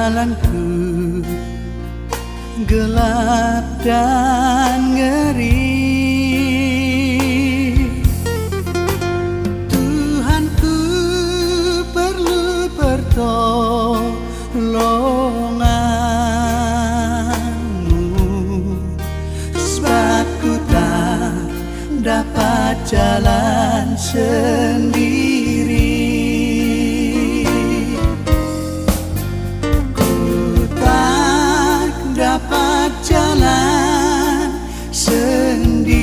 jalanku gelap dan ngeri. Tuhanku perlu pertolonganmu, sebab ku tak dapat jalan sendiri. Dapat jalan sendiri.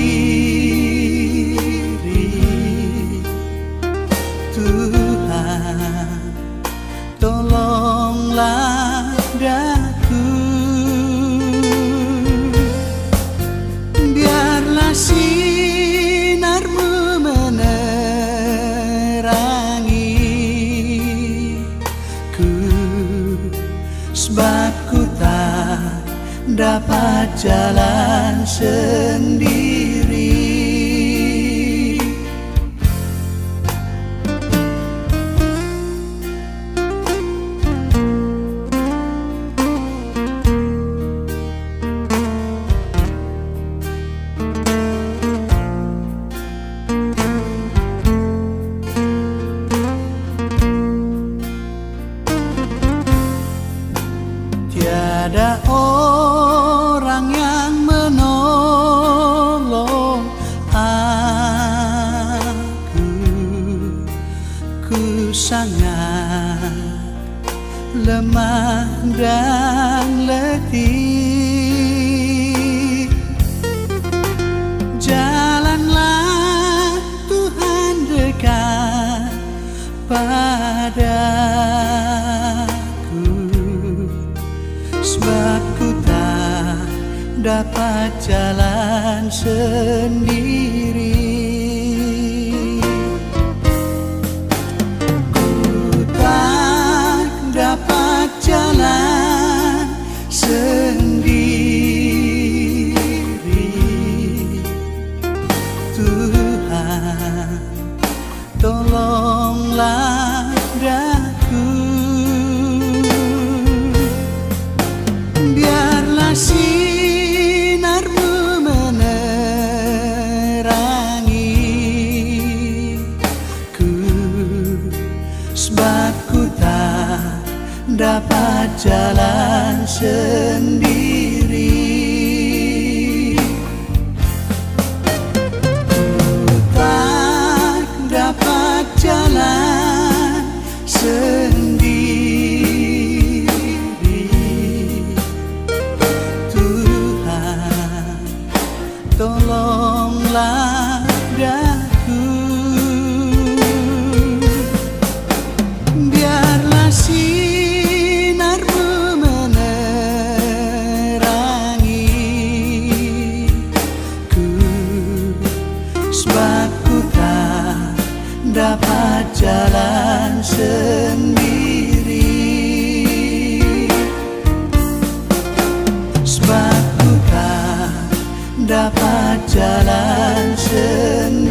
Tuhan, tolonglah daku. Biarlah sinar-Mu menerangiku, sebab ku tak dapat jalan sendiri. Tiada orang yang menolong aku. Ku sangat lemah dan letih. Jalanlah Tuhan dekat padaku, sebab ku tak dapat jalan sendiri. Ku tak dapat jalan sendiri. Tuhan, tolonglah daku. Biarlah sinar-Mu menerangiku, sebab ku tak dapat jalan sendiri. Ku tak dapat jalan sendiri. Tolonglah daku. Biarlah sinar-Mu menerangiku, sebab ku tak dapat jalan sendiri. Sebab ku tak dapat jalan sendiri.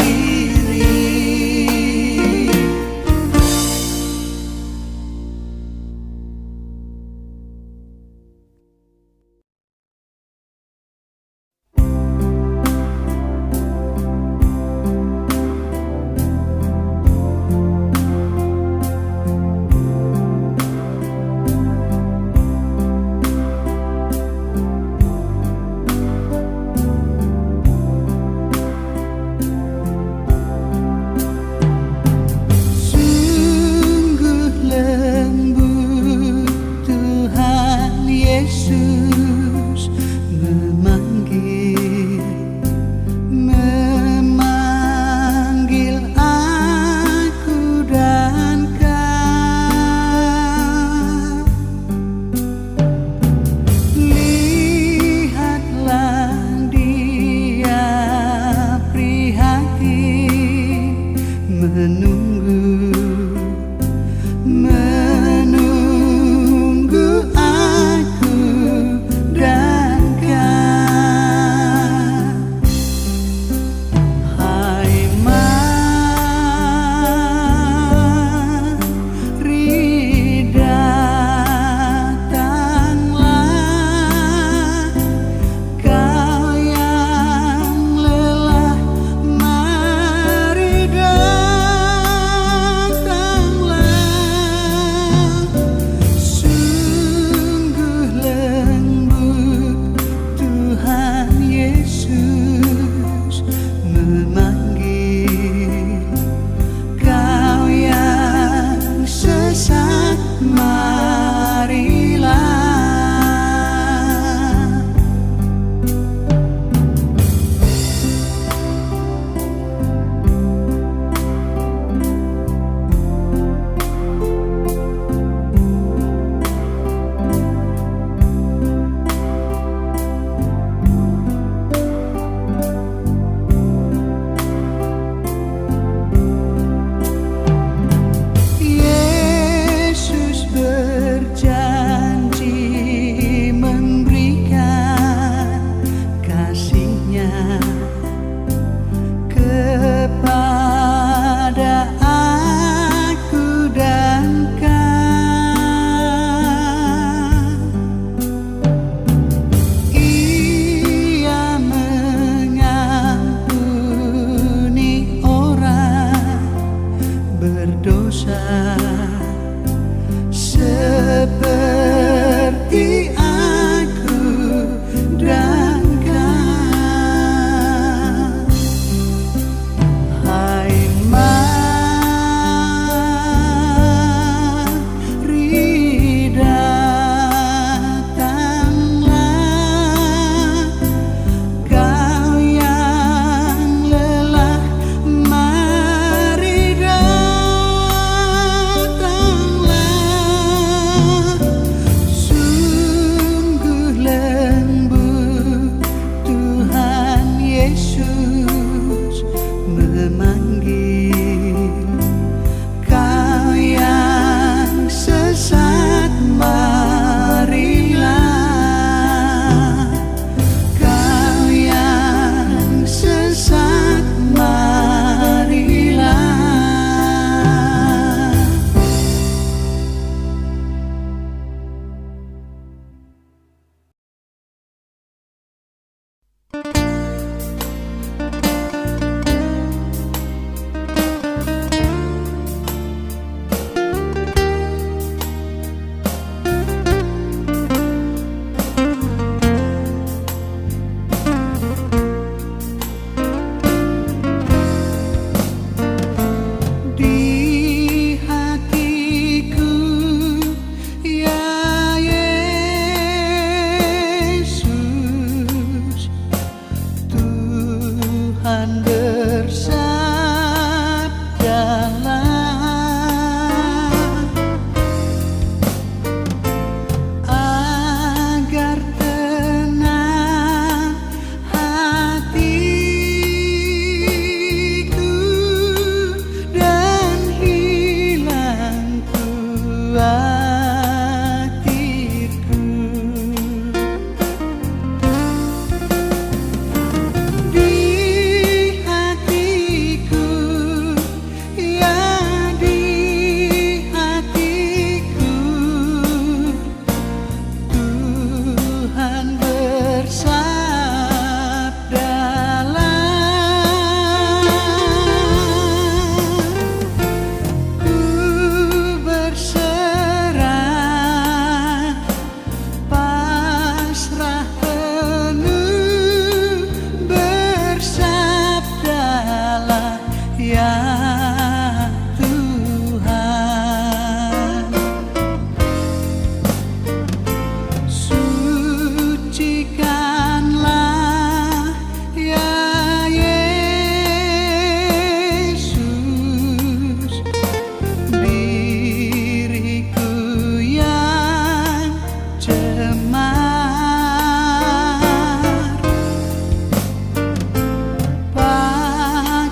hatiku. Di hatiku, ya di hatiku, Tuhan bersabdalah, ku berserah, pasrah penuh, bersabdalah ya Tuhan. Sucikanlah ya Yesus diriku yang cemar.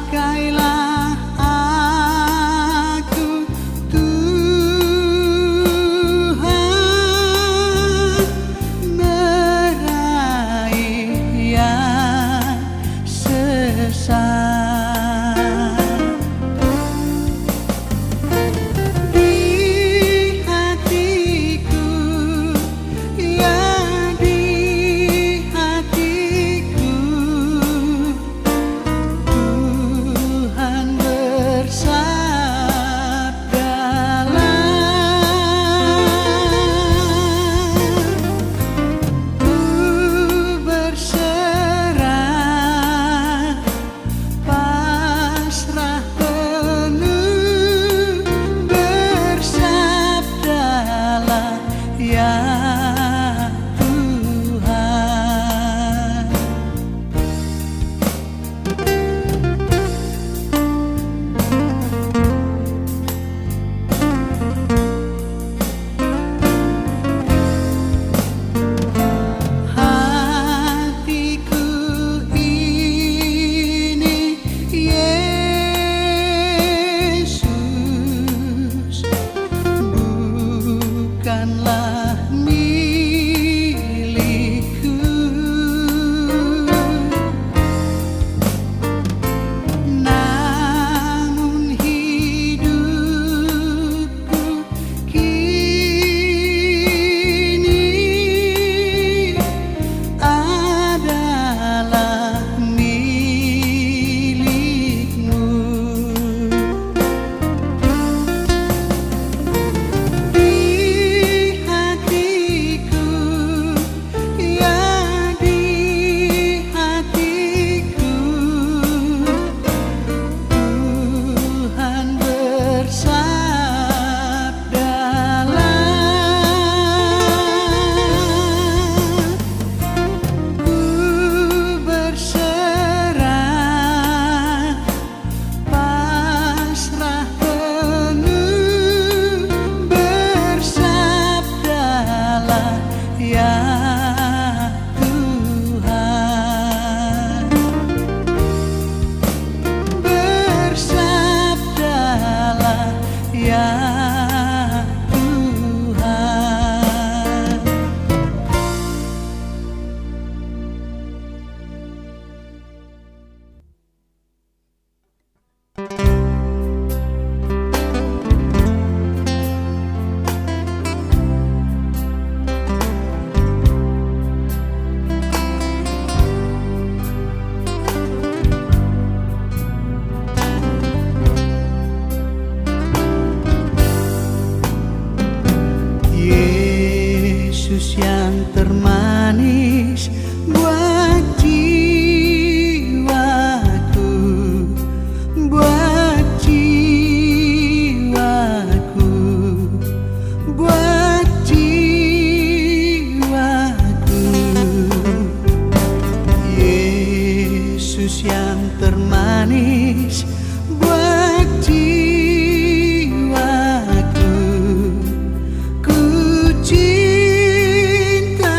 Pakailah aku Tuhan, meraih yang sesat. Di hatiku, ya di hatiku, Tuhan bersabdalah, ku berserah, pasrah penuh, bersabdalah ya Tuhan. Hatiku ini Yesus, bukanlah milikku, namun hidupku kini adalah milikmu. Di hatiku, ya di hatiku, Tuhan bersabdalah, ku berserah, pasrah penuh, bersabdalah ya Tuhan. Bersabdalah ya Tuhan. Yesus yang termanis buat jiwaku, buat jiwaku, buat jiwaku. Yesus yang termanis buat jiwaku, ku cinta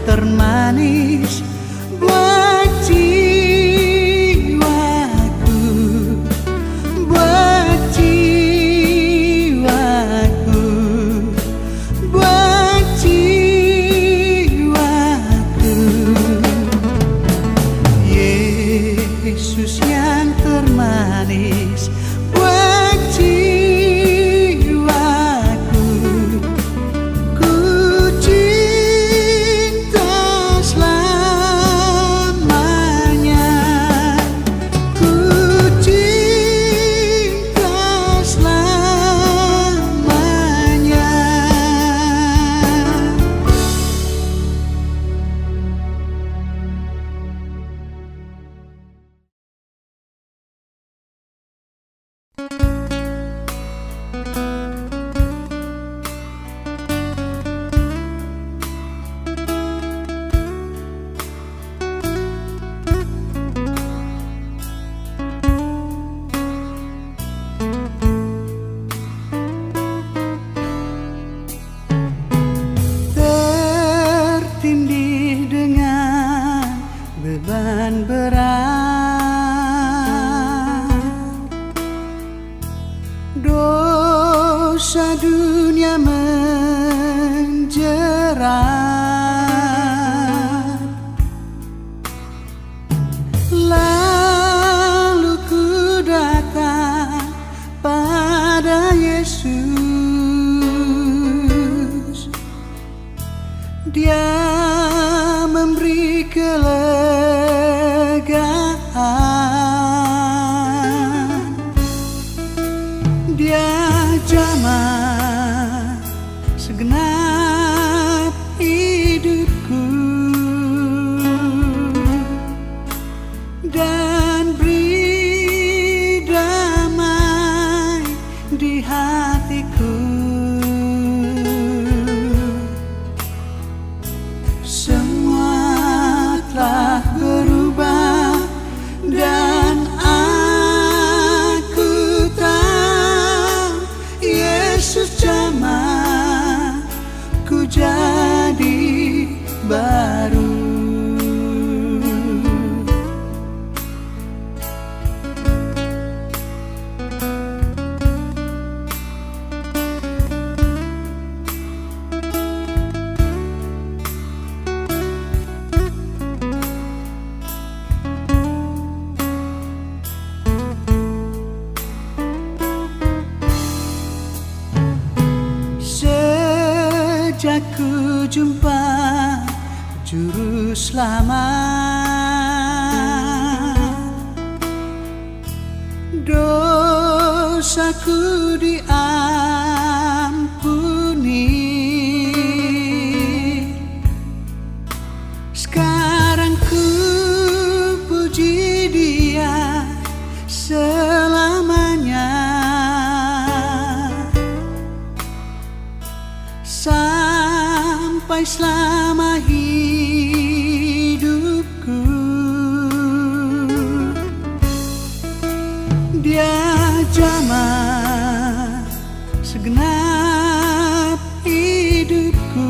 termanis buat jiwaku, buat jiwaku, buat jiwaku. Yesus yang termanis buat jiwaku, ku cinta selamanya, ku cinta selamanya. Tertindih dengan beban berat, dosa dunia menjerat, lalu ku datang pada Yesus. Dia memberi kelegaan, Dia jamah segenap hidupku dan beri damai di hatiku. Semua telah berubah dan aku tahu Yesus jamah ku jadi baru. Sejak ku jumpa Juru Selamat, dosaku diampuni. Sekarang ku puji Dia selamanya, sampai selama hidupku. Dia jamah segenap hidupku